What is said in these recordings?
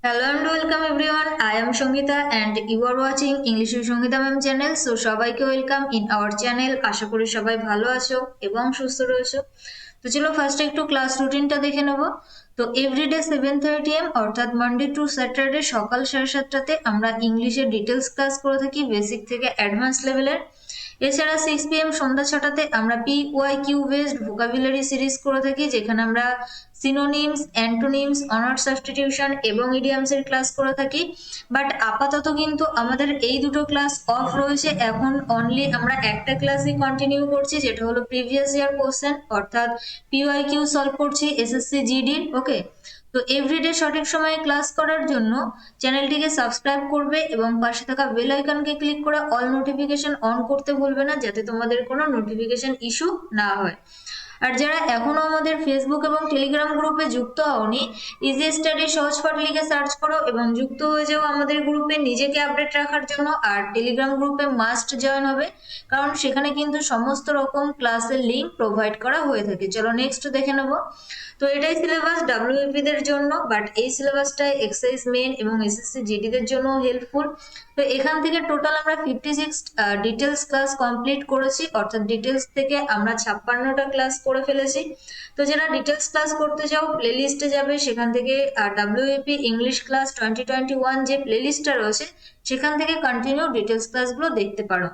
Hello and welcome everyone. I am Shongita and you are watching English with Shongita Ma'am channel. So সবাইকে welcome in our channel. আশা করি সবাই ভালো আছো এবং সুস্থ রয়েছো। তো চলো ফার্স্টে একটু ক্লাস রুটিনটা দেখে নেবো। তো এভরিডে 7:30 am অর্থাৎ মানডে টু স্যাটারডে সকাল 7:30টাতে আমরা ইংলিশের ডিটেলস ক্লাস করে থাকি বেসিক থেকে অ্যাডভান্স লেভেলের। এছাড়া 6 PM সন্ধ্যা 6টাতে আমরা PYQ বেসড ভোকাবুলারি সিরিজ করে থাকি, যেখানে আমরা সিনোনিমস, অ্যান্টোনিমস, অনার্স সাবস্টিটিউশন এবং ইডিয়ামস এর ক্লাস করে থাকি। বাট আপাতত কিন্তু আমাদের এই দুটো ক্লাস অফ রয়েছে। এখন অনলি আমরা একটা ক্লাসই কন্টিনিউ করছি, যেটা হলো প্রিভিয়াস ইয়ার কোশ্চেন, অর্থাৎ PYQ সলভ করছি SSC GD। ওকে, তো এভরিডে সঠিক সময়ে ক্লাস করার জন্য চ্যানেলটিকে সাবস্ক্রাইব করবে এবং পাশে থাকা বেল আইকনকে ক্লিক করে অল নোটিফিকেশন অন করতে ভুলবে না, যাতে তোমাদের কোনো নোটিফিকেশন ইস্যু না হয়। আর যারা এখনো আমাদের ফেসবুক এবং টেলিগ্রাম গ্রুপে যুক্ত হওনি, ইজি স্টাডি সহজপাঠ লিখে সার্চ করো এবং যুক্ত হয়ে যাও আমাদের গ্রুপে নিজেকে আপডেট রাখার জন্য। আর টেলিগ্রাম গ্রুপে মাস্ট জয়েন হবে, কারণ সেখানে কিন্তু সমস্ত রকম ক্লাসের লিঙ্ক প্রোভাইড করা হয়ে থাকে। চলো নেক্সট দেখে নেবো। তো এটাই সিলেবাস ডাব্লিউএপি দের জন্য, বাট এই সিলেবাসটা এক্সাইজ মেন এবং এসএসসি জিডি দের জন্য হেল্পফুল। তো এখান থেকে টোটাল আমরা 56 ডিটেলস ক্লাস কমপ্লিট করেছি, অর্থাৎ ডিটেলস থেকে আমরা 56টা ক্লাস করে ফেলেছি। তো যারা ডিটেলস ক্লাস করতে চাও প্লেলিস্টে যাবে, সেখান থেকে ডাব্লিউএপি ইংলিশ ক্লাস 2021 যে প্লেলিস্টটা রয়েছে সেখান থেকে কন্টিনিউ ডিটেলস ক্লাসগুলো দেখতে পারো।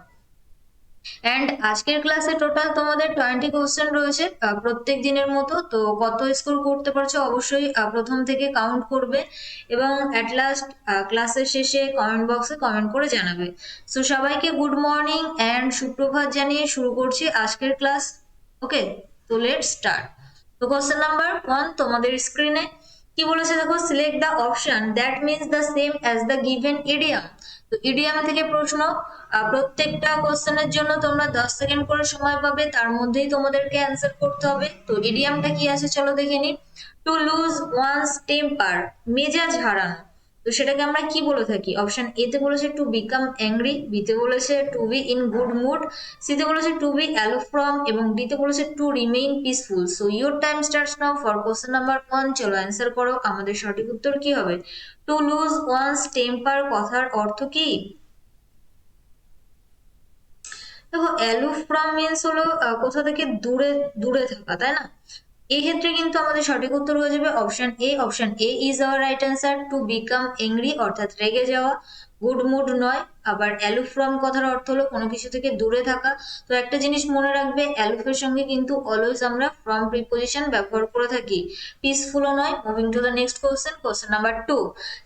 অ্যান্ড আজকের ক্লাসে টোটাল তোমাদের 20 কোশ্চেন রয়েছে প্রত্যেক দিনের মতো। তো কত স্কোর করতে পারছো অবশ্যই প্রথম থেকে কাউন্ট করবে এবং অ্যাট লাস্ট ক্লাসের শেষে কমেন্ট বক্সে কমেন্ট করে জানাবে। সো সবাইকে গুড মর্নিং অ্যান্ড সুপ্রভাত জানিয়ে শুরু করছি আজকের ক্লাস। ওকে, তো লেটস স্টার্ট। তো কোশ্চেন নাম্বার 1 তোমাদের স্ক্রিনে কি বলেছে দেখো, select the option that means the same as the given idiom. তো ইডিয়াম থেকে প্রশ্ন, প্রত্যেকটা কোশ্চেনের জন্য তোমরা 10 সেকেন্ড করে সময় পাবে, তার মধ্যেই তোমাদেরকে অ্যান্সার করতে হবে। তো ইডিয়ামটা কি আছে চলো দেখে নিই। টু লুজ ওয়ান্স টেম্পার, মেজাজ হারানো। তো সেটাকে আমরা কি বলে থাকি? অপশন এ তে বলেছে টু বিকাম অ্যাংরি, বি তে বলেছে to be in good mood, C তে বলেছে টু বি অ্যালো ফ্রম এবং ডি তে বলেছে to remain peaceful. So your time starts now for question number 1। চলো অ্যান্সার করো, আমাদের সঠিক উত্তর কি হবে? টু লুজ ওয়ান্স টেম্পার কথার অর্থ কি? দেখো, অ্যালুফ ফ্রম মিন্স হলো কোথা থেকে দূরে দূরে থাকা, তাই না? এই ক্ষেত্রে কিন্তু আমাদের সঠিক উত্তর হয়ে যাবে option A. Option A is our right answer. To become angry অর্থাৎ রেগে যাওয়া, গুড মুড নয়। আবার অ্যালুফ ফ্রম কথার অর্থ হলো কোনো কিছু থেকে দূরে থাকা। তো একটা জিনিস মনে রাখবে, অ্যালুফের সঙ্গে কিন্তু অলওয়েজ আমরা ফ্রম প্রিপোজিশন ব্যবহার করে থাকি, পিসফুলও নয়। Moving to the next question, question number 2।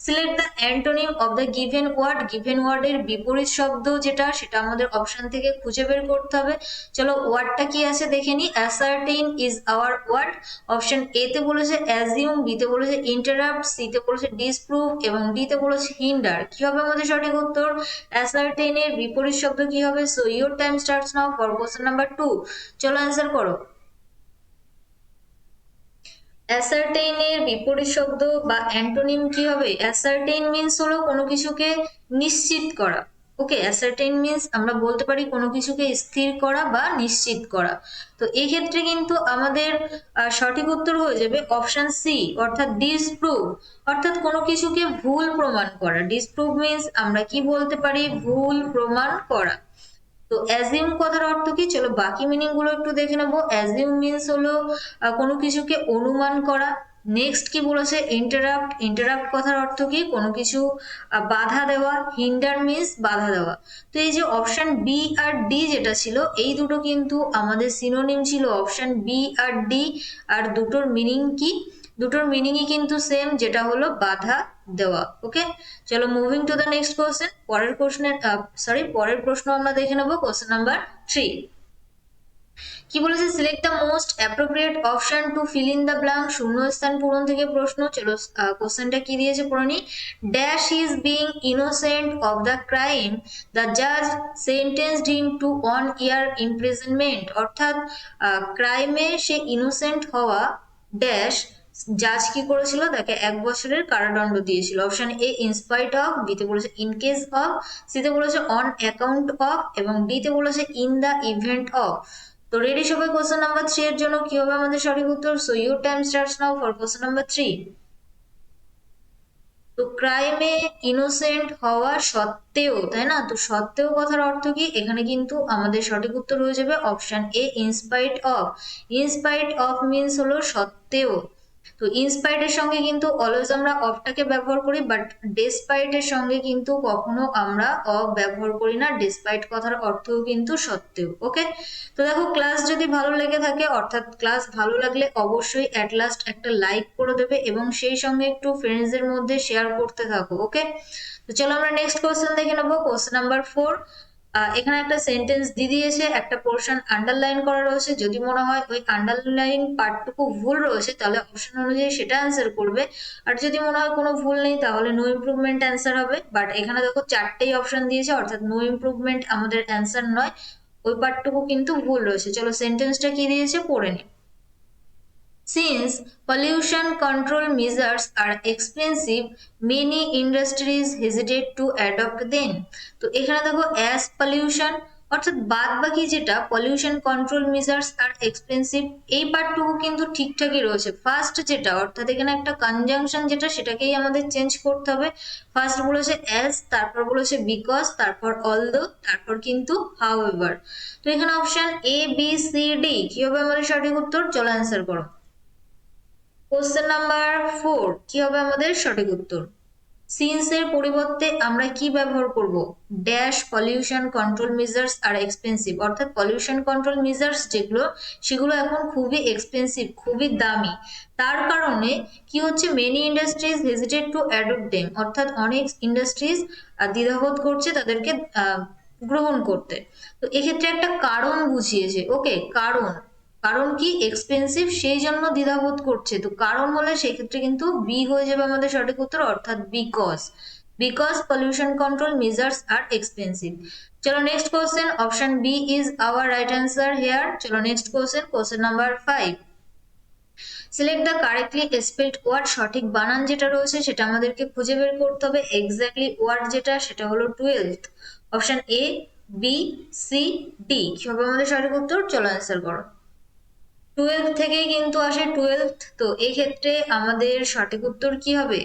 Select the antonym of the given word. Given ওয়ার্ডের বিপরীত শব্দ যেটা, সেটা আমাদের অপশন থেকে খুঁজে বের করতে হবে। চলো ওয়ার্ডটা কি আছে দেখে নি। Ascertain is our word. Option A তে বলেছে অ্যাজিউম, বি তে বলেছে ইন্টারাপ্ট, সি তে বলেছে ডিসপ্রুভ এবং ডি তে বলেছে হিন্ডার। কি হবে আমাদের সঠিক উত্তর? অ্যাসার্টেইন এর বিপরীত শব্দ কি হবে? So your time starts now for question number 2। চলো অ্যান্সার করো। অ্যাসার্টেইন এর বিপরীত শব্দ বা অ্যান্টোনিম কি হবে? অ্যাসার্টেইন মিন্স হলো কোনো কিছুকে নিশ্চিত করা। ওকে, অ্যাসার্টেইন মিন্স আমরা বলতে পারি কোনো কিছুকে স্থির করা বা নিশ্চিত করা। তো এই ক্ষেত্রে কিন্তু আমাদের সঠিক উত্তর হয়ে যাবে অপশন সি, অর্থাৎ ডিসপ্রুভ, অর্থাৎ কোনো কিছুকে ভুল প্রমাণ করা। ডিসপ্রুভ মিন্স আমরা কি বলতে পারি? ভুল প্রমাণ করা। তো অ্যাজিউম কথার অর্থ কি? চলো বাকি মিনিং গুলো একটু দেখে নেবো। অ্যাজিউম মিন্স হলো কোনো কিছুকে অনুমান করা। নেক্সট কি বলেছে? ইন্টারাপ্ট। ইন্টারাপ্ট কথার অর্থ কি? কোনো কিছু বাধা দেওয়া। হিন্ডার মিন্স বাধা দেওয়া। তো এই যে অপশন বি আর ডি যেটা ছিল, এই দুটো কিন্তু আমাদের সিনোনিম ছিল, অপশন বি আর ডি। আর দুটোর মিনিং কি? দুটোর মিনিংই কিন্তু সেম, যেটা হলো বাধা দেওয়া। ওকে, চলো moving to the next question. পরের প্রশ্ন আমরা দেখে নেবো, কোশ্চেন নাম্বার 3। কি বলেছে? Select the most appropriate option to fill in the blank. শূন্যস্থান পূরণ থেকে প্রশ্ন। চলো কোশ্চেনটা কি দিয়েছে পড়ে নি। Dash is being innocent of the crime the জাজ সেন্টেন্সড হিম টু 1 year ইমপ্রিজনমেন্ট। অর্থাৎ ক্রাইমে সে ইনোসেন্ট হওয়া ড্যাশ, জাজ কি করেছিল? তাকে 1 বছরের কারাদণ্ড দিয়েছিল। Option A in spite of, B তে বলেছে ইন কেস অফ, সি তে বলেছে অন অ্যাকাউন্ট অফ এবং ডি তে বলেছে ইন দ্য ইভেন্ট অফ। তো রেডি সবাই কোশ্চেন নাম্বার 3 এর জন্য? কি হবে আমাদের সঠিক উত্তর? So your time starts now for question number 3। তো ক্রাইমে ইনোসেন্ট হওয়া সত্ত্বেও, তাই না? তো সত্ত্বেও কথার অর্থ কি? এখানে কিন্তু আমাদের সঠিক উত্তর হয়ে যাবে option A, in spite of. In spite of means হলো সত্ত্বেও। তো ইনস্পাইট এর সঙ্গে কিন্তু অলওয়েজ আমরা অফটাকে ব্যবহার করি, বাট ডেসপাইট এর সঙ্গে কিন্তু কখনো আমরা অফ ব্যবহার করি না। ডেসপাইট কথার অর্থও কিন্তু সত্ত্বেও। ওকে, তো দেখো ক্লাস যদি ভালো লেগে থাকে, অর্থাৎ ক্লাস ভালো লাগলে অবশ্যই অ্যাট লাস্ট একটা লাইক করে দেবে এবং সেই সঙ্গে একটু ফ্রেন্ডসদের মধ্যে শেয়ার করতে থাকো। ওকে, তো চলো আমরা নেক্সট কোশ্চেন দেখে নেবো। Question number 4। এখানে একটা সেন্টেন্স দিয়ে দিয়েছে, একটা পোর্শন আন্ডারলাইন করা রয়েছে। যদি মনে হয় ওই আন্ডারলাইন পার্টটুকু ভুল রয়েছে তাহলে অপশন অনুযায়ী সেটা অ্যান্সার করবে, আর যদি মনে হয় কোনো ভুল নেই তাহলে নো ইমপ্রুভমেন্ট অ্যান্সার হবে। বাট এখানে দেখো চারটেই অপশন দিয়েছে, অর্থাৎ নো ইমপ্রুভমেন্ট আমাদের অ্যান্সার নয়, ওই পার্টটুকু কিন্তু ভুল রয়েছে। চলো সেন্টেন্সটা কি দিয়েছে পড়ে নি। Since pollution control measures are expensive, many industries hesitate to adopt them. তো এখানে দেখো as pollution, অর্থাৎ বাদ বাকি যেটা pollution control measures are expensive, এই পার্টটুকু কিন্তু ঠিকঠাকই রয়েছে। ফার্স্ট যেটা, অর্থাৎ এখানে একটা কনজাংশন যেটা, সেটাকেই আমাদের চেঞ্জ করতে হবে। ফার্স্ট বলেছে as, তারপর বলেছে বিকজ, তারপর অলদো, তারপর কিন্তু হাউএভার। তো এখানে option A B C D কি হবে আমাদের সঠিক উত্তর? চলো অ্যান্সার করো। কোশ্চেন নাম্বার 4 কি হবে আমাদের সঠিক উত্তর? সিন্স এর পরিবর্তে আমরা কি ব্যবহার করব? Dash pollution control measures are expensive, অর্থাৎ পলিউশন কন্ট্রোল মেজার্স যেগুলো, সেগুলো এখন খুবই এক্সপেন্সিভ, খুবই দামি। তার কারণে কি হচ্ছে, many industries hesitate two adopt them, অর্থাৎ অনেক ইন্ডাস্ট্রিজ দ্বিধাবোধ করছে তাদেরকে গ্রহণ করতে। তো এক্ষেত্রে একটা কারণ বুঝিয়েছে। ওকে, কারণ, কারণ কি? এক্সপেন্সিভ, সেই জন্য দ্বিধাবোধ করছে। তো কারণ হলে সেক্ষেত্রে কিন্তু বি হয়ে যাবে আমাদের সঠিক উত্তর, অর্থাৎ because. Because pollution control measures are expensive. চলো next question, option B is our right answer here. চলো next question, question number 5। Select the correctly spelled word, সঠিক বানান যেটা রয়েছে সেটা আমাদেরকে খুঁজে বের করতে হবে। এক্স্যাক্টলি ওয়ার্ড যেটা, সেটা হলো 12th। Option A, B, C, D কি হবে আমাদের সঠিক উত্তর? চলো অ্যান্সার করো। 12 থেকেই কিন্তু আসে 12th, তো এই ক্ষেত্রে আমাদের সঠিক উত্তর কি হবে?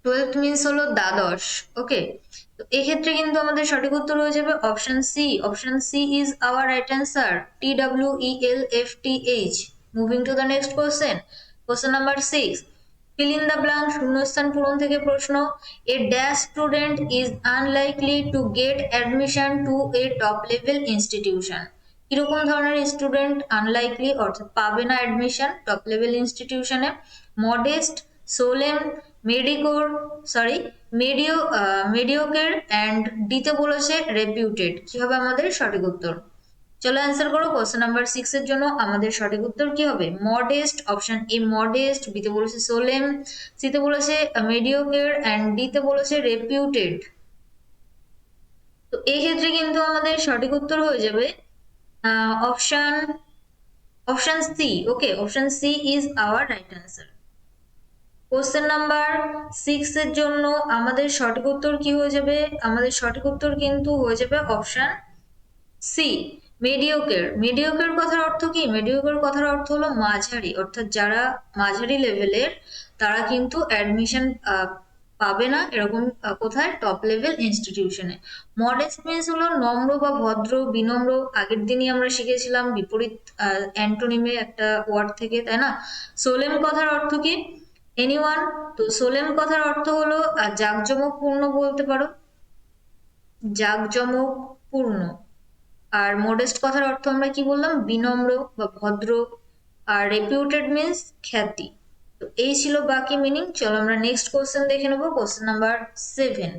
12th মিন্স হলো দ্বাদশ। ওকে, তো এই ক্ষেত্রে কিন্তু আমাদের সঠিক উত্তর হয়ে যাবে option C. Option C is our right answer, TWELFTH। Moving to the next question, question number 6। fill in the blank, শূন্যস্থান পূরণ থেকে প্রশ্ন। A dash student is unlikely to get admission to a top level institution. কিরকম ধরনের student unlikely, অর্থাৎ পাবে না admission top level ইনস্টিটিউশনে? Modest, solemn, mediocre, sorry mediocre, and ডিতে বলেছে রেপিউটেড। কি হবে আমাদের সঠিক উত্তর? চলো অ্যান্সার করো। কোশ্চেন নাম্বার 6 এর জন্য আমাদের সঠিক উত্তর কি হবে? মডেস্ট। অপশন এ মডেস্ট, বিতে বলেছে সোলেম, সিতে বলেছে মেডিওকের, অ্যান্ড ডিতে বলেছে রেপিউটেড। তো এই ক্ষেত্রে কিন্তু আমাদের সঠিক উত্তর হয়ে যাবে option option C. Okay, option C is our right answer. Question number 6 এর জন্য আমাদের সঠিক উত্তর কি হয়ে যাবে? আমাদের সঠিক উত্তর কিন্তু হয়ে যাবে অপশন সি, মেডিওকের। মেডিওকের কথার অর্থ কি? মেডিওকের কথার অর্থ হলো মাঝারি, অর্থাৎ যারা মাঝারি লেভেলের তারা কিন্তু অ্যাডমিশন পাবে না এরকম কোথায়? টপ লেভেল ইনস্টিটিউশনে। মডেস্ট মিন্স হলো নম্র বা ভদ্র, বিনম্র। আগের দিনই আমরা শিখেছিলাম বিপরীত অ্যান্টোনিমে একটা ওয়ার্ড থেকে, তাই না? সোলেম কথার অর্থ কি? এনিওয়ান। তো সোলেম কথার অর্থ হলো জাঁকজমকপূর্ণ বলতে পারো, জাঁকজমকপূর্ণ। আর মডেস্ট কথার অর্থ আমরা কি বললাম? বিনম্র বা ভদ্র। আর রেপিউটেড মিন্স খ্যাতি। তো এই ছিল বাকি মিনিং। চলো আমরা নেক্সট কোশ্চেন দেখে নেবো। কোশ্চেন নাম্বার 7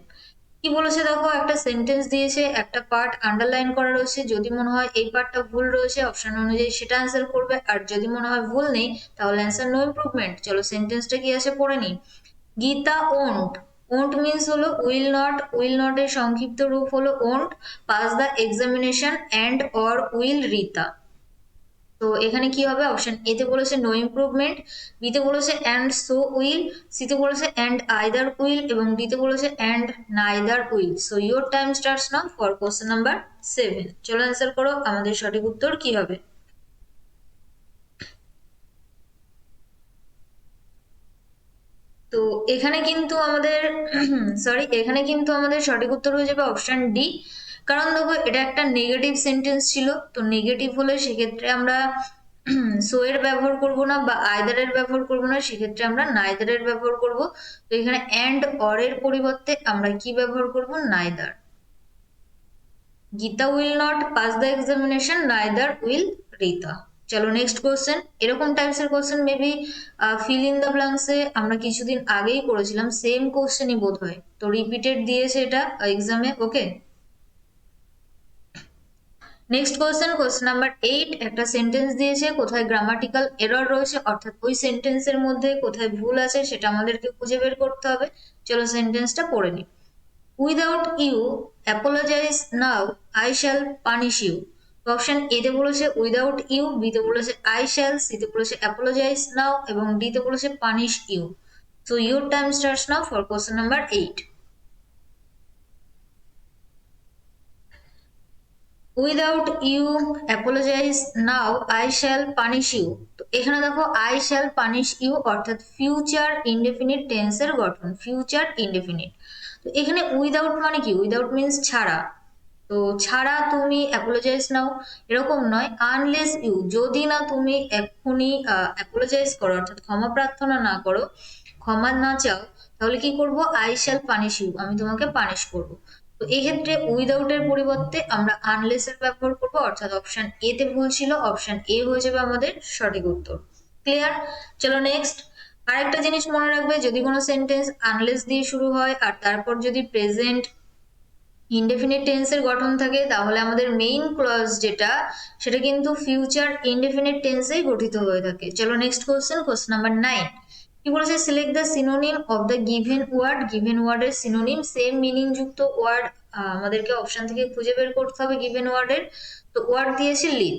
কি বলেছে দেখো, একটা সেন্টেন্স দিয়েছে, একটা পার্ট আন্ডারলাইন করা রয়েছে। যদি মনে হয় এই পার্টটা ভুল রয়েছে অপশন অনুযায়ী সেটা অ্যান্সার করবে, আর যদি মনে হয় ভুল নেই তাহলে অ্যান্সার নো ইমপ্রুভমেন্ট। চলো সেন্টেন্সটা কি আছে পড়ে নি। গীতা ওন্ট, ওন্ট মিন্স হলো উইল নট, উইল নট এর সংক্ষিপ্ত রূপ হলো won't, pass the examination and or will Rita. তো এখানে কি হবে? অপশন এ তে বলেছে নো ইমপ্রুভমেন্ট, বি তে বলেছে অ্যান্ড সো উইল, সি তে বলেছে অ্যান্ড আইদার উইল, এবং ডি তে বলেছে and neither will. So your time starts now for question number 7। চলো অ্যান্সার করো, আমাদের সঠিক উত্তর কি হবে? তো এখানে কিন্তু আমাদের সরি, এখানে কিন্তু আমাদের সঠিক উত্তর হয়ে যাবে অপশন ডি। কারণ দেখো এটা একটা নেগেটিভ সেন্টেন্স ছিল, তো নেগেটিভ হলে সেক্ষেত্রে আমরা সো এর ব্যবহার করব না বা আইদার এর ব্যবহার করব না, সেক্ষেত্রে আমরা নাইদার এর ব্যবহার করব। তো এখানে অ্যান্ড অর এর পরিবর্তে আমরা কি ব্যবহার করব? Neither. Gita will not pass the examination, neither will Rita. চলো নেক্সট কোশ্চেন। এরকম টাইপসের question maybe fill in the ব্ল্যাঙ্কসে আমরা কিছুদিন আগেই করেছিলাম, সেম কোশ্চেনই বোধ হয়, তো রিপিটেড দিয়েছে এটা এক্সামে। ওকে, নেক্সট কোশ্চেন, কোশ্চেন নাম্বার 8। একটা সেন্টেন্স দিয়েছে, কোথায় গ্রামাটিক্যাল এরর রয়েছে, অর্থাৎ ওই সেন্টেন্সের মধ্যে কোথায় ভুল আছে সেটা আমাদেরকে খুঁজে বের করতে হবে। চলো সেন্টেন্সটা পড়ে নিই। Without you apologize now, I shall punish you. Option A তে বলেছে উইদাউট ইউ, বি তে বলেছে আই শ্যাল, সি তে বলেছে অ্যাপোলজাইজ নাও এবং ডি তে বলেছে punish you. So your time starts now for question number 8। Without you apologize now, I shall punish you. তো এখানে দেখো আই শ্যাল পানিশ ইউ অর্থাৎ ফিউচার ইনডেফিনিট টেন্সের গঠন, ফিউচার ইনডেফিনিট। তো এখানে উইদাউট মানে কি? উইদাউট মিন্স ছাড়া। তো ছাড়া তুমি অ্যাপোলজাইজ নাও এরকম নয়, আনলেস ইউ, যদি না তুমি এক্ষুনি অ্যাপোলজাইজ করো অর্থাৎ ক্ষমা প্রার্থনা না করো, ক্ষমা না চাও, তাহলে কি করব? আই শ্যাল পানিশ ইউ, আমি তোমাকে পানিশ করব। তো এই ক্ষেত্রে উইদাউট এর পরিবর্তে আমরা আনলেস এর ব্যবহার করব, অর্থাৎ অপশন এ তে ভুল ছিল, অপশন এ হয়ে যাবে আমাদের সঠিক উত্তর। ক্লিয়ার? চলো নেক্সট। আরেকটা জিনিস মনে রাখবে, যদি কোনো সেন্টেন্স আনলেস দিয়ে শুরু হয় আর তারপর যদি প্রেজেন্ট ইনডেফিনিট টেন্সের গঠন থাকে, তাহলে আমাদের মেইন ক্লজ যেটা, সেটা কিন্তু ফিউচার ইনডেফিনিট টেন্সেই গঠিত হয়ে থাকে। চলো নেক্সট কোশ্চেন, কোশ্চেন নাম্বার 9। কি বলেছে? Select the synonym of the given word. Given ওয়ার্ডের সিনোনিম, সেম মিনিং যুক্ত ওয়ার্ড আমাদেরকে অপশন থেকে খুঁজে বের করতে হবে গিভেন ওয়ার্ডের। তো ওয়ার্ড দিয়েছে লিড।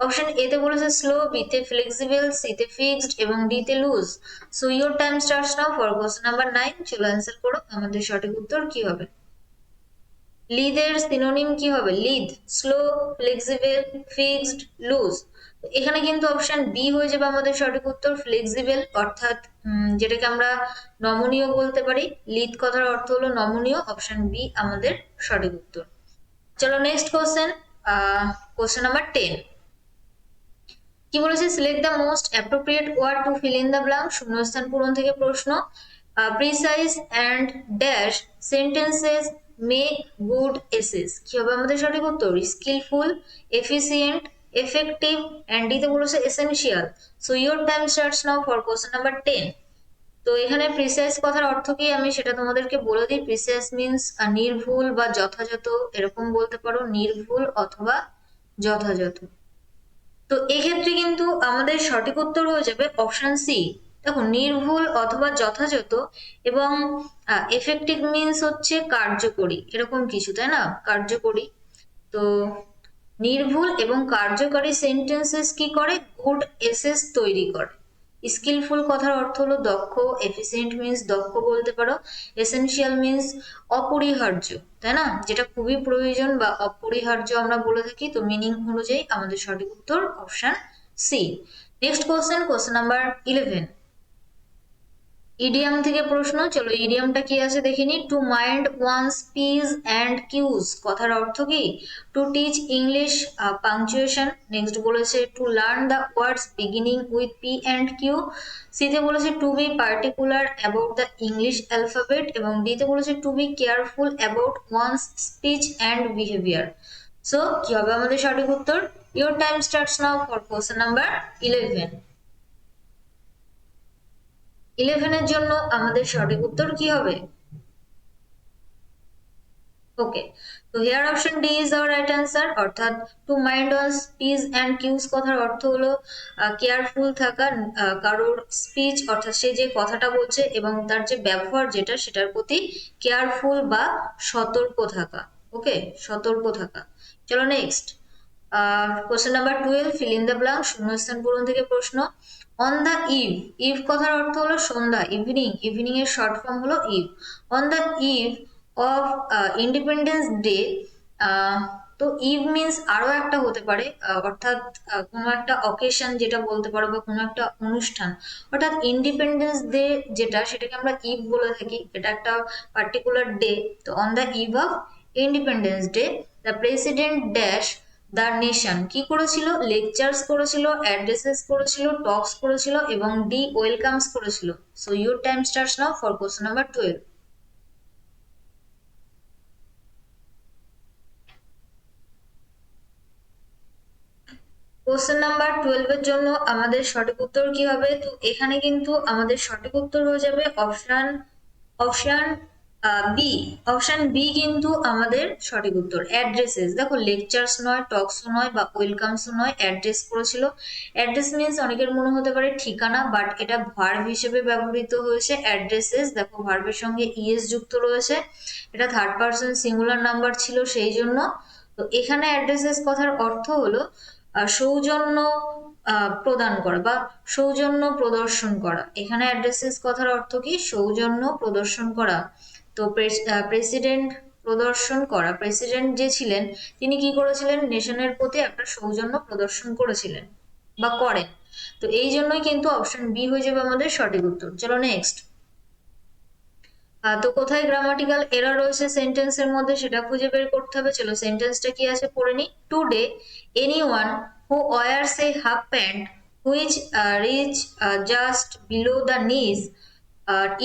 অপশন এ তে বলেছে স্লো, বি তে ফ্লেক্সিবল, সি তে ফিক্সড এবং ডি তে loose. So your time starts now for question number 9। চলো অ্যান্সার করো, আমাদের সঠিক উত্তর কি হবে? লিদের সিনোনিম কি হবে? Leyte, slow, flexible, fixed, loose. এখানে কিন্তু অপশন বি হয়ে যাবে আমাদের সঠিক উত্তর, ফ্লেক্সিবল, অর্থাৎ যেটাকে আমরা নমনীয় বলতে পারি। লিদ কথার অর্থ হলো নমনীয়, অপশন বি আমাদের সঠিক উত্তর। চলো নেক্সট কোশ্চেন, কোশ্চেন নাম্বার 10। কি বলেছে? Select the most appropriate word to fill in the blank. শূন্যস্থান পূরণ থেকে প্রশ্ন। Precise and dash sentences make good essays. কি হবে আমাদের সঠিক উত্তর? স্কিলফুল, এফিসিয়েন্ট, এফেক্টিভ অ্যান্ড ডিতে বলেছে essential. So your time starts now for question number 10। তো এখানে প্রিসাইজ কথার অর্থ কি আমি সেটা তোমাদেরকে বলে দিই। প্রিসাইজ মিন্স নির্ভুল বা যথাযথ, এরকম বলতে পারো, নির্ভুল অথবা যথাযথ। তো এক্ষেত্রে কিন্তু আমাদের সঠিক উত্তর হয়ে যাবে অপশন সি। দেখো, নির্ভুল অথবা যথাযথ এবং এফেক্টিভ মিন্স হচ্ছে কার্যকরী, এরকম কিছু, তাই না? কার্যকরী। তো নির্ভুল এবং কার্যকরী সেন্টেন্সেস কি করে? গুড এসেস তৈরি করে। স্কিলফুল কথার অর্থ হলো দক্ষ, এফিসিয়েন্ট মিন্স দক্ষ বলতে পারো, এসেনশিয়াল মিন্স অপরিহার্য, তাই না? যেটা খুবই প্রয়োজন বা অপরিহার্য আমরা বলে থাকি। তো মিনিং অনুযায়ী আমাদের সঠিক উত্তর option C. Next question, question number 11। Idiom থেকে প্রশ্ন। চলো ইডিয়ামটা কি আছে দেখে নি। To mind one's p's and q's কথার অর্থ কি? To teach English punctuation. Next বলেছে to learn the words beginning with P and Q. সিতে বলেছে to be particular about the English alphabet এবং ডিতে বলেছে to be careful about one's speech and behaviour. So কি হবে আমাদের সঠিক উত্তর? Your time starts now for question number 11। 11 জন্য আমাদের সঠিক উত্তর কি হবে? ওকে, তো here option D is our right answer. অর্থাৎ to mind one's p's and q's কথার অর্থ হলো কেয়ারফুল থাকা, কারোর স্পিচ অর্থাৎ সে যে কথাটা বলছে এবং তার যে ব্যবহার যেটা, সেটার প্রতি কেয়ারফুল বা সতর্ক থাকা। ওকে, সতর্ক থাকা। চলো next, question number 12। Feel in the blank, শূন্যস্থান পূরণ থেকে প্রশ্ন। অন দ্য ইভ, ইভ কথার অর্থ হলো সন্ধ্যা, ইভিনিং, ইভিনিং এর শর্ট ফর্ম হলো eve. On the eve of independence day, তো ইভ মিন্স আরো একটা হতে পারে, অর্থাৎ কোনো একটা অকেশন যেটা বলতে পারো, বা কোনো একটা অনুষ্ঠান, অর্থাৎ ইন্ডিপেন্ডেন্স ডে যেটা, সেটাকে আমরা ইভ বলে থাকি। এটা একটা পার্টিকুলার ডে। তো on the eve of independence day the president dash the nation কি করেছিল? লেকচার্স করেছিল, অ্যাড্রেসেস করেছিল, টকস করেছিল এবং ডি ওয়েলকামস করেছিল। So your time starts now for question number 12। Question number 12 এর জন্য আমাদের সঠিক উত্তর কি হবে? তো এখানে কিন্তু আমাদের সঠিক উত্তর হয়ে যাবে option option B. Option B কিন্তু আমাদের সঠিক উত্তর। অ্যাড্রেসেস, দেখো লেকচার্স নয়, টকসও নয় বা ওয়েলকামসও নয়, অ্যাড্রেস করেছিল। অ্যাড্রেস মিন্স অনেকের মনে হতে পারে ঠিকানা, বাট এটা ভার্ব হিসেবে ব্যবহৃত হয়েছে। অ্যাড্রেসেস দেখো ভার্বের সঙ্গে ইএস যুক্ত রয়েছে, এটা থার্ড পারসন সিঙ্গুলার নাম্বার ছিল সেই জন্য। তো এখানে অ্যাড্রেসেস কথার অর্থ হলো সৌজন্য প্রদান করা বা সৌজন্য প্রদর্শন করা। এখানে অ্যাড্রেসেস কথার অর্থ কি? সৌজন্য প্রদর্শন করা। তো প্রেসিডেন্ট প্রদর্শন করা, প্রেসিডেন্ট যে ছিলেন তিনি কি করেছিলেন? নেশনের প্রতি একটা সৌজন্য প্রদর্শন করেছিলেন বা করেন। তো এই জন্যই কিন্তু অপশন বি হয়ে যাবে আমাদের সঠিক উত্তর। চলো নেক্সট। তো কোথায় গ্রামাটিক্যাল এরর রয়েছে সেন্টেন্সের মধ্যে সেটা খুঁজে বের করতে হবে। চলো সেন্টেন্সটা কি আছে পড়ে নি। Today anyone who wears a half pant which reach just below the knees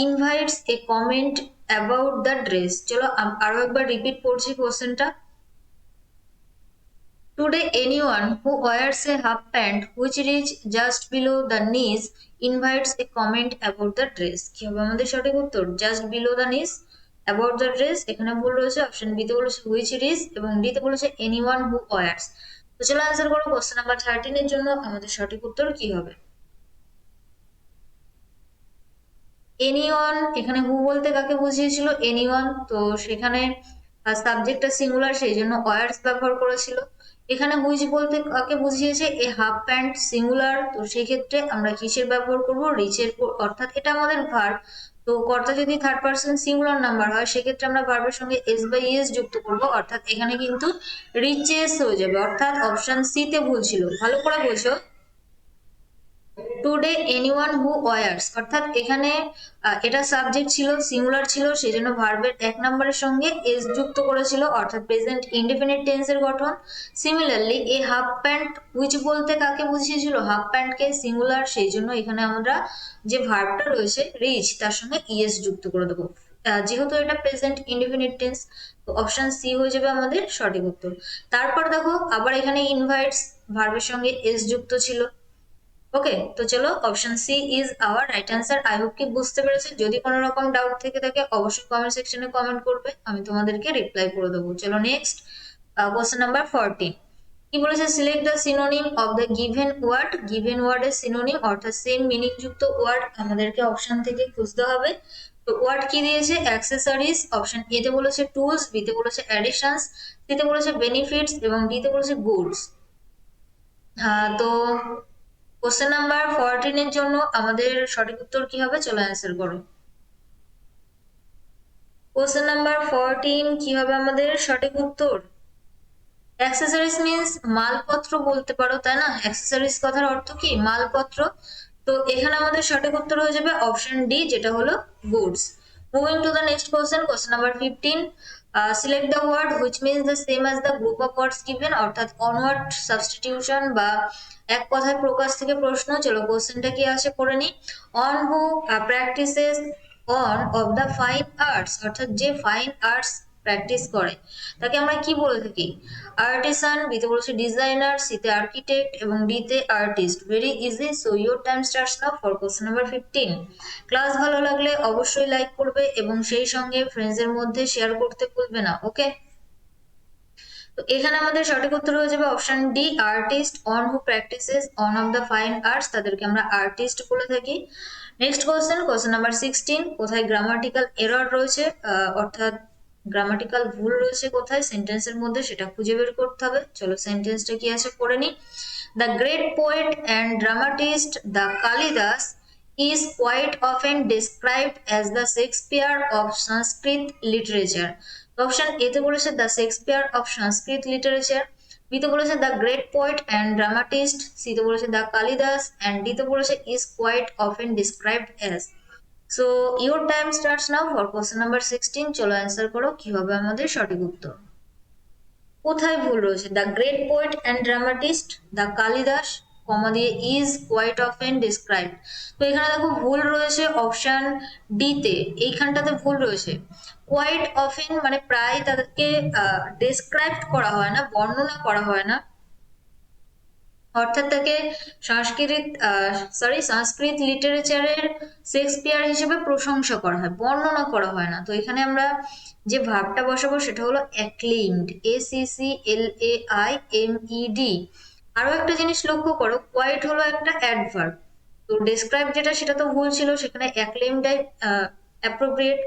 invites a comment about the dress. চলো আরো একবার রিপিট করছি কোশ্চেনটা। Today, anyone who wears a half pant which reaches just below the knees invites a comment about the dress. কি হবে আমাদের সঠিক উত্তর? Just below the knees about the dress। এখানে ভুল রয়েছে, অপশন বি তে বলেছে which reaches এবং ডি তে বলেছে anyone who wears। তো চলো অ্যান্সার করো। কোশ্চেন নাম্বার 13 এর জন্য আমাদের সঠিক উত্তর কি হবে? এনিওয়ান, এখানে হু বলতে কাকে বুঝিয়েছিল? এনিওয়ান। তো সেখানে সাবজেক্টটা সিঙ্গুলার সেই জন্য ওয়ার্স ব্যবহার করেছিল। এখানে হুইচ বলতে কাকে বুঝিয়েছে? এ হাফ প্যান্ট সিঙ্গুলার। তো সেই ক্ষেত্রে আমরা কিসের ব্যবহার করব? রিচের, অর্থাৎ এটা আমাদের ভার্ব। তো কর্তা যদি থার্ড পারসন সিঙ্গুলার নাম্বার হয় সেক্ষেত্রে আমরা ভার্বের সঙ্গে এস বা ইএস যুক্ত করব, অর্থাৎ এখানে কিন্তু রিচেস হয়ে যাবে। অর্থাৎ অপশন সি তে ভুল ছিল, ভালো করে বোঝো। টুডে এনিওয়ান হু ওয়ার্স, অর্থাৎ এখানে এটা সাবজেক্ট ছিল, সিঙ্গুলার ছিল, সেই জন্য ভার্বের এক নম্বরের সঙ্গে এস যুক্ত করেছিল, অর্থাৎ প্রেজেন্ট ইনডেফিনিট টেন্সের গঠন। Similarly A half pant which বলতে কাকে বুঝিয়েছিল? হাফ প্যান্টকে, সিঙ্গুলার, সেই জন্য এখানে আমরা যে ভার্বটা রয়েছে রিচ তার সঙ্গে ইএস যুক্ত করে দেবো। যেহেতু এটা প্রেজেন্ট ইনডেফিনিট টেন্স, তো অপশন সি হয়ে যাবে আমাদের সঠিক উত্তর। তারপর দেখো আবার এখানে ইনভাইটস ভার্বের সঙ্গে এস যুক্ত ছিল। ওকে, তো চলো option C is our right answer. I hope কি বুঝতে পেরেছো? যদি কোনো রকম ডাউট থেকে থাকে অবশ্যই কমেন্ট সেকশনে কমেন্ট করবে, আমি তোমাদেরকে রিপ্লাই করে দেবো। চলো নেক্সট, কোশ্চেন নাম্বার 14 কি বলেছে? Select the synonym of the given word. Given ওয়ার্ডের সিনোনিম অর্থাৎ সেম মিনিং যুক্ত ওয়ার্ড আমাদেরকে অপশন থেকে খুঁজতে হবে। তো ওয়ার্ড কি দিয়েছে? অ্যাক্সেসরিজ। অপশন এ তে বলেছে টুলস, বি তে বলেছে অ্যাডিশনস, সি তে বলেছে বেনিফিটস এবং ডি তে বলেছে গুডস। তো কোশ্চেন নাম্বার 14 এর জন্য আমাদের সঠিক উত্তর কি হবে? চলো অ্যান্সার করো। কোশ্চেন নাম্বার 14 কি হবে আমাদের সঠিক উত্তর? অ্যাক্সেসরিজ মিন্স মালপত্র বলতে পারো, তাই না? অ্যাক্সেসরিজ কথার অর্থ কি? মালপত্র। তো এখানে আমাদের সঠিক উত্তর হয়ে যাবে অপশন ডি, যেটা হলো goods. Moving to the next question, question number 15 select the word which means the same as the group of words given, অর্থাৎ অনওয়ার্ড সাবস্টিটিউশন বা এক কথায় প্রকাশ থেকে প্রশ্ন। চলো কোশ্চেনটা কি আছে পড়ে নি। On who practices on of the fine arts, অর্থাৎ যে ফাইন আর্টস প্র্যাকটিস করে তাকে আমরা কি বলে থাকি? আর্টিসান, বিতে বলেছে ডিজাইনার, সিতে আর্কিটেক্ট এবং ডিতে artist. Very easy. So your time starts now for question number 15। Class ভালো লাগলে অবশ্যই লাইক করবে এবং সেই সঙ্গে ফ্রেন্ডসদের মধ্যে শেয়ার করতে ভুলবে না। ওকে, তো এখানে আমাদের সঠিক উত্তর হয়ে যাবে option D, artist. On who practices on of the fine arts তাদেরকে আমরা আর্টিস্ট বলে থাকি। নেক্সট কোশ্চেন, কোশ্চেন নাম্বার 16 কোথায় গ্রামাটিক্যাল এরর রয়েছে, অর্থাৎ গ্রামাটিক্যাল ভুল রয়েছে কোথায় সেন্টেন্সের মধ্যে সেটা খুঁজে বের করতে হবে। চলো সেন্টেন্সটা কি আছে পড়ে নি। The great poet and dramatist the Kalidas is quite often described as the Shakespeare of Sanskrit literature. Option A তে বলেছে the Shakespeare of Sanskrit literature, B তে বলেছে the great poet and dramatist, C তে বলেছে দ্য কালিদাস, অ্যান্ড ডি তে বলেছে is quite often described as. So your time starts now for question number 16। চলো answer করো কি হবে আমাদের সঠিক উত্তর। কোথায় ভুল রয়েছে? The great poet and dramatist, the Kalidas, comma দিয়ে ইজ কোয়াইট অফেন ডিসক্রাইবড। তো এখানে দেখো ভুল রয়েছে অপশন ডি তে, এইখানটাতে ভুল রয়েছে। কোয়াইট অফেন মানে প্রায় তাদেরকে ডেসক্রাইব করা হয় না, বর্ণনা করা হয় না, অর্থাৎ তাকে সংস্কৃত লিটারেচারের শেক্সপিয়ার হিসেবে প্রশংসা করা হয়, বর্ণনা করা হয় না। তো এখানে আমরা যে ভার্বটা বসাবো সেটা হলো অ্যাক্লেইমড, ACCLAIMED। আরো একটা জিনিস লক্ষ্য করো, কোয়াইট হলো একটা অ্যাডভার্ব, তো ডেসক্রাইব যেটা সেটা তো ভুল ছিল, সেখানে অ্যাক্লেইমডটাই অ্যাপ্রোপ্রিয়েট।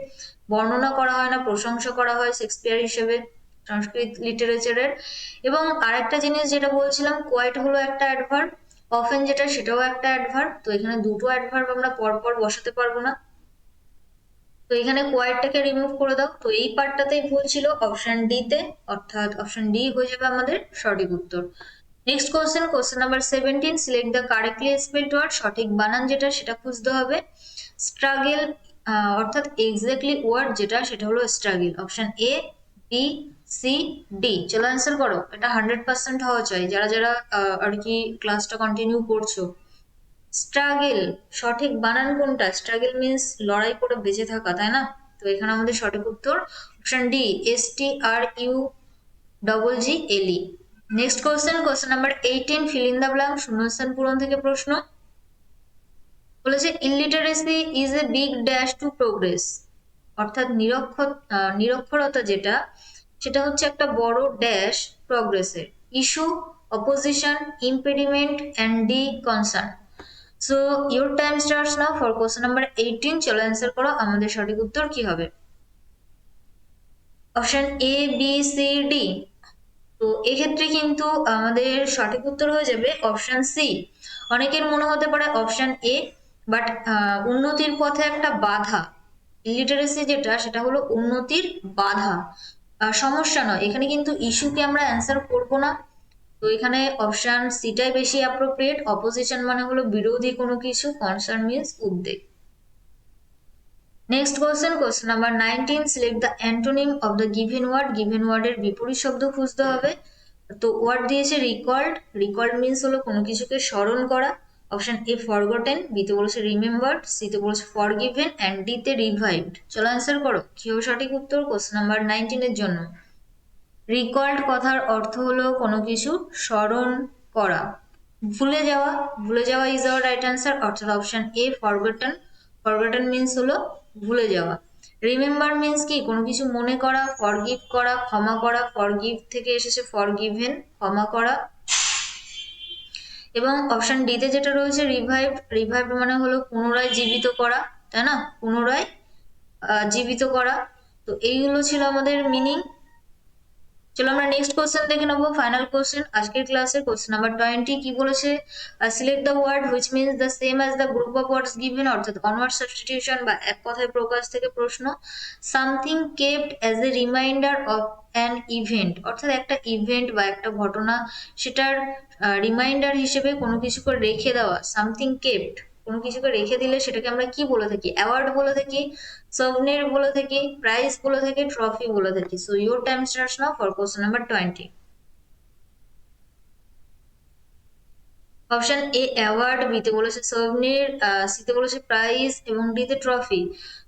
বর্ণনা করা হয় না, প্রশংসা করা হয় শেক্সপিয়ার হিসেবে সংস্কৃত লিটারেচারের। এবং আরেকটা জিনিস যেটা বলছিলাম, কোয়াইট হলো একটা অ্যাডভার্ব, অফেন যেটা সেটাও একটা অ্যাডভার্ব। তো এখানে দুটো অ্যাডভার্ব আমরা পরপর বসাতে পারবো না, তো এখানে কোয়াইটটাকে রিমুভ করে দাও। তো এই পার্টটাতেই ভুল ছিল অপশন ডি তে, অর্থাৎ অপশন ডি হয়ে যাবে আমাদের সঠিক উত্তর। Next question, question number 17, select the correctly spelled word. সঠিক বানান যেটা সেটা খুঁজতে হবে। স্ট্রাগল অর্থাৎ এক্স্যাক্টলি ওয়ার্ড যেটা সেটা হলো struggle. Option A, B, C, D. চলো অ্যান্সার করো। এটা 100% হওয়া চাই যারা যারা আর কি ক্লাসটা কন্টিনিউ করছো। স্ট্রাগল সঠিক বানান কোনটা? স্ট্রাগল মিন্স লড়াই করে বেঁচে থাকা, তাই না? তো এখানে আমাদের সঠিক উত্তর option D, STRUGGLE। Next question, question number 18, fill in the blank. শূন্যস্থান পূরণ থেকে প্রশ্ন বলেছে illiteracy is a big dash to progress, অর্থাৎ নিরক্ষরতা যেটা সেটা হচ্ছে একটা বড় ড্যাশ প্রগ্রেসের। Issue, opposition, impediment, and D concern. So your time starts now for question number 18। চলো অ্যান্সার করো আমাদের সঠিক উত্তর কি হবে। Option A, B, C, D. তো এক্ষেত্রে কিন্তু আমাদের সঠিক উত্তর হয়ে যাবে অপশন সি। অনেকের মনে হতে পারে অপশন এ, বাট উন্নতির পথে একটা বাধা। ইলিটারেসি যেটা সেটা হলো উন্নতির বাধা, সমস্যা নয়। এখানে কিন্তু ইস্যুকে আমরা অ্যান্সার করব না, তো এখানে অপশন সিটাই বেশি অ্যাপ্রোপ্রিয়েট। অপোজিশন মানে হলো বিরোধী কোনো কিছু, কনসার্ন মিন্স উদ্বেগ। Next question, question number 19, select the antonym of the given word. Given ওয়ার্ডের বিপরীত শব্দ খুঁজতে হবে। তো ওয়ার্ড দিয়েছে রিকল্ড, রিকল্ড মিন্স হলো কোনো কিছুকে স্মরণ করা। অপশন এ ফরগটেন, বি তে বলেছে রিমেম্বার্ড, সি তে বলেছে ফরগিভেন, অ্যান্ড ডি তে রিভাইভড। চলো অ্যান্সার করো কি হবে সঠিক উত্তর কোশ্চেন নাম্বার 19 এর জন্য। রিকল্ড কথার অর্থ হলো কোনো কিছু স্মরণ করা। ভুলে যাওয়া, ভুলে যাওয়া ইজ আওয়ার রাইট অ্যান্সার, অর্থাৎ option A forgotten. Forgotten means হলো ভুলে যাওয়া। রিমেম্বার মিন্স কি? কোনো কিছু মনে করা। ফরগিভ করা, ক্ষমা করা। ফরগিভ থেকে এসেছে ফরগিভেন, ক্ষমা করা। এবং অপশন ডি তে যেটা রয়েছে রিভাইভড, রিভাইভড মানে হলো পুনরায় জীবিত করা, তাই না? পুনরায় জীবিত করা। তো এইগুলো ছিল আমাদের মিনিং। চলো আমরা নেক্সট কোশ্চেন দেখে নেবো, ফাইনাল কোশ্চেন আজকের ক্লাসের। কোশ্চেন নাম্বার 20 কি বলেছে? Select the word which means the same as the group of words given, অর্থাৎ অনওয়ার্ড সাবস্টিটিউশন বা এক কথায় প্রকাশ থেকে প্রশ্ন। Something kept as a reminder of an event, অর্থাৎ একটা ইভেন্ট বা একটা ঘটনা সেটার রিমাইন্ডার হিসেবে কোনো কিছু করে রেখে দেওয়া। সামথিং কেপ্ট, কোনো কিছুকে রেখে দিলে সেটাকে আমরা কি বলে থাকি? অ্যাওয়ার্ড বলে থাকি, সভনের বলে থাকি, প্রাইজ বলে থাকি, ট্রফি বলে থাকি। So your time starts now for question number 20। Option A award, B তে বলেছে সভনের, সি তে বলেছে প্রাইজ, এবং ডি তে ট্রফি।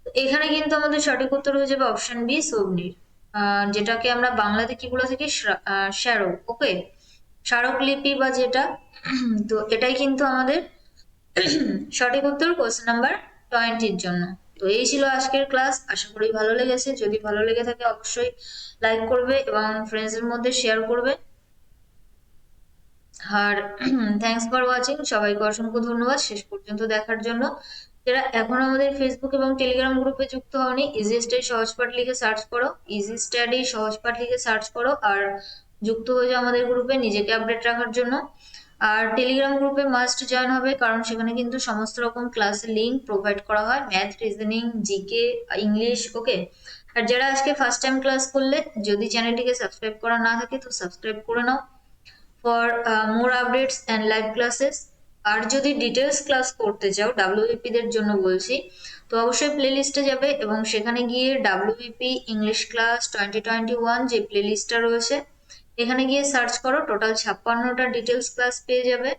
তো এখানে কিন্তু আমাদের সঠিক উত্তর হয়ে যাবে অপশন বি সভনের, যেটাকে আমরা বাংলাতে কি বলে থাকি? স্মারক। ওকে, স্মারকলিপি বা যেটা। তো এটাই কিন্তু আমাদের সঠিক উত্তর কোশ্চেন নাম্বার 20 জন্য। তো এই ছিল আজকের ক্লাস, আশা করি ভালো লেগেছে। যদি ভালো লেগে থাকে অবশ্যই লাইক করবে এবং ফ্রেন্ডসদের মধ্যে শেয়ার করবে। আর থ্যাংকস ফর ওয়াচিং, সবাইকে অসংখ্য ধন্যবাদ শেষ পর্যন্ত দেখার জন্য। যারা এখন আমাদের ফেসবুক এবং টেলিগ্রাম গ্রুপে যুক্ত হওনি, ইজি স্টাডি সহজপাঠ লিখে সার্চ করো, ইজি স্টাডি সহজপাঠ লিখে সার্চ করো, আর যুক্ত হয়ে যাও আমাদের গ্রুপে নিজেকে আপডেট রাখার জন্য। আর টেলিগ্রাম গ্রুপে মাস্ট জয়েন হবে, কারণ সেখানে কিন্তু সমস্ত রকম ক্লাসের লিঙ্ক প্রোভাইড করা হয়, ম্যাথ, রিজনিং, জিকে, ইংলিশ। ওকে। আর যারা আজকে ফার্স্ট টাইম ক্লাস করলে, যদি চ্যানেলটিকে সাবস্ক্রাইব করা না থাকে তো সাবস্ক্রাইব করে now for more updates and live classes. আর যদি ডিটেলস ক্লাস করতে চাও, ডাব্লিউবিপি দের জন্য বলছি, তো অবশ্যই প্লে লিস্টে যাবে এবং সেখানে গিয়ে ডাব্লিউবিপি ইংলিশ ক্লাস 2021 যে প্লে লিস্টটা রয়েছে, এখানে গিয়ে সার্চ করো, টোটাল 56টা ডিটেলস ক্লাস পেয়ে যাবে।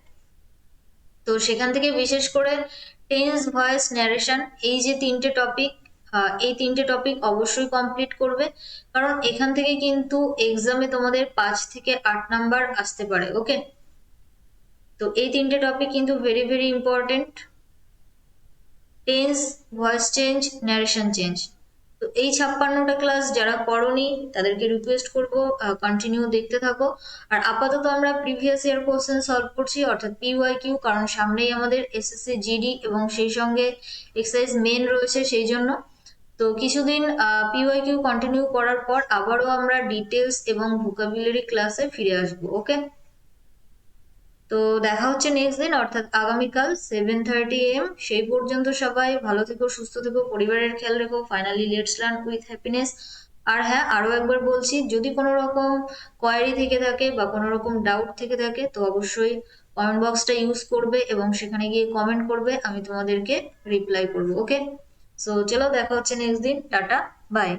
তো সেখান থেকে বিশেষ করে টেন্স, ভয়েস, ন্যারেশন, এই যে তিনটে টপিক, এই তিনটে টপিক অবশ্যই কমপ্লিট করবে, কারণ এখান থেকে কিন্তু এক্সামে তোমাদের 5 থেকে 8 নাম্বার আসতে পারে। ওকে। তো এই তিনটে টপিক কিন্তু very very important, tense, voice change, narration change. তো এই 56টা ক্লাস যারা করোনি তাদেরকে রিকোয়েস্ট করব কন্টিনিউ দেখতে থাকো। আর আপাতত আমরা প্রিভিয়াস ইয়ার কোশ্চেন সলভ করছি, অর্থাৎ পিওয়াইকিউ, কারণ সামনেই আমাদের এসএসসি জিডি এবং সেই সঙ্গে এক্সারসাইজ মেন রয়েছে, সেই জন্য। তো কিছুদিন পিওয়াইকিউ কন্টিনিউ করার পর আবারও আমরা ডিটেলস এবং ভোকাবুলারি ক্লাসে ফিরে আসবো। ওকে। তো দেখা হচ্ছে নেক্সট দিন, অর্থাৎ আগামীকাল 7:30 AM। সেই পর্যন্ত সবাই ভালো থেকো, সুস্থ থেকো, পরিবারের খেয়াল রেখো। Finally let's learn with happiness. আর হ্যাঁ, আরো একবার বলছি, যদি কোনো রকম কোয়ারি থেকে থাকে বা কোনো রকম ডাউট থেকে থাকে তো অবশ্যই কমেন্ট বক্সটা ইউজ করবে এবং সেখানে গিয়ে কমেন্ট করবে, আমি তোমাদেরকে রিপ্লাই করবো। ওকে। সো চলো, দেখা হচ্ছে নেক্সট দিন। Tata, by.